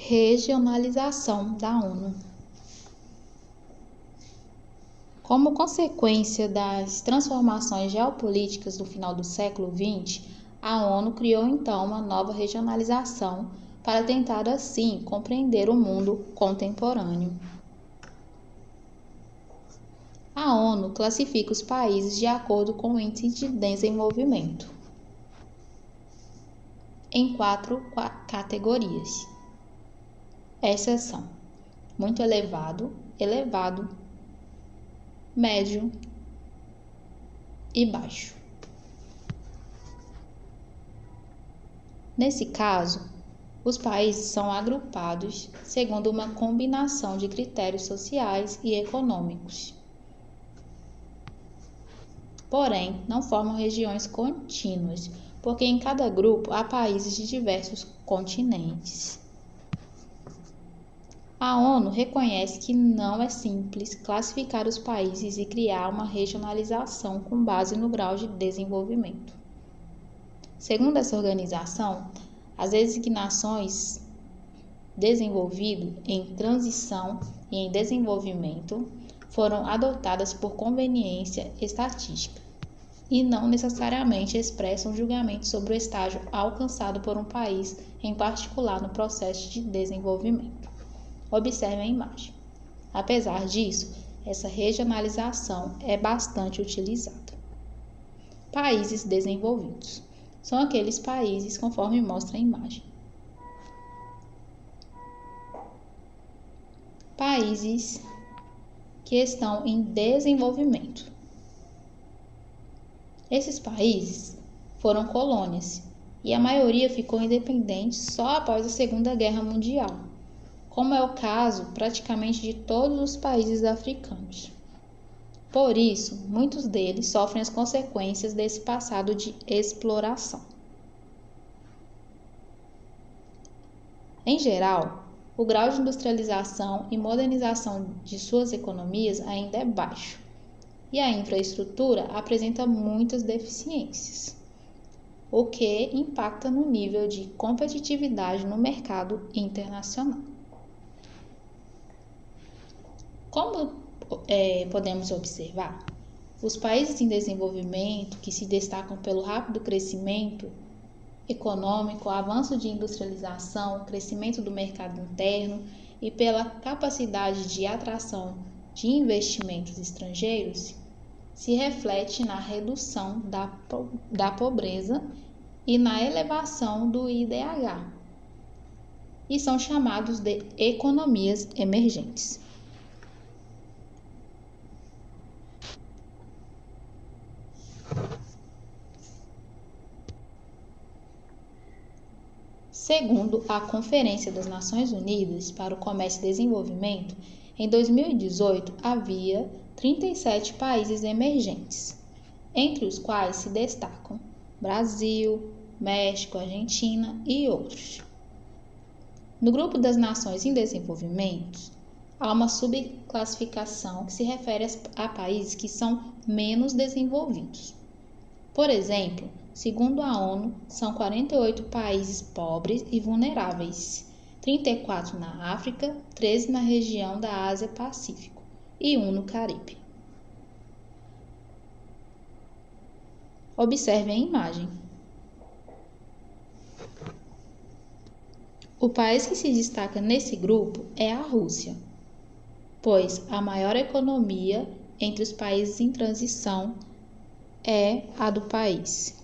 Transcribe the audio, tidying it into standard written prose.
Regionalização da ONU. Como consequência das transformações geopolíticas do final do século XX, a ONU criou então uma nova regionalização para tentar assim compreender o mundo contemporâneo. A ONU classifica os países de acordo com o índice de desenvolvimento em 4 categorias. Essas são muito elevado, elevado, médio e baixo. Nesse caso, os países são agrupados segundo uma combinação de critérios sociais e econômicos. Porém, não formam regiões contínuas, porque em cada grupo há países de diversos continentes. A ONU reconhece que não é simples classificar os países e criar uma regionalização com base no grau de desenvolvimento. Segundo essa organização, as designações desenvolvido, em transição e em desenvolvimento foram adotadas por conveniência estatística e não necessariamente expressam julgamento sobre o estágio alcançado por um país em particular no processo de desenvolvimento. Observe a imagem. Apesar disso, essa regionalização é bastante utilizada. Países desenvolvidos são aqueles países conforme mostra a imagem. Países que estão em desenvolvimento. Esses países foram colônias e a maioria ficou independente só após a Segunda Guerra Mundial, como é o caso praticamente de todos os países africanos. Por isso, muitos deles sofrem as consequências desse passado de exploração. Em geral, o grau de industrialização e modernização de suas economias ainda é baixo, e a infraestrutura apresenta muitas deficiências, o que impacta no nível de competitividade no mercado internacional. Como podemos observar, os países em desenvolvimento, que se destacam pelo rápido crescimento econômico, avanço de industrialização, crescimento do mercado interno e pela capacidade de atração de investimentos estrangeiros, se reflete na redução da pobreza e na elevação do IDH, e são chamados de economias emergentes. Segundo a Conferência das Nações Unidas para o Comércio e Desenvolvimento, em 2018 havia 37 países emergentes, entre os quais se destacam Brasil, México, Argentina e outros. No grupo das nações em desenvolvimento, há uma subclassificação que se refere a países que são menos desenvolvidos. Por exemplo, segundo a ONU, são 48 países pobres e vulneráveis, 34 na África, 13 na região da Ásia-Pacífico e 1 no Caribe. Observe a imagem. O país que se destaca nesse grupo é a Rússia, pois a maior economia entre os países em transição é a do país.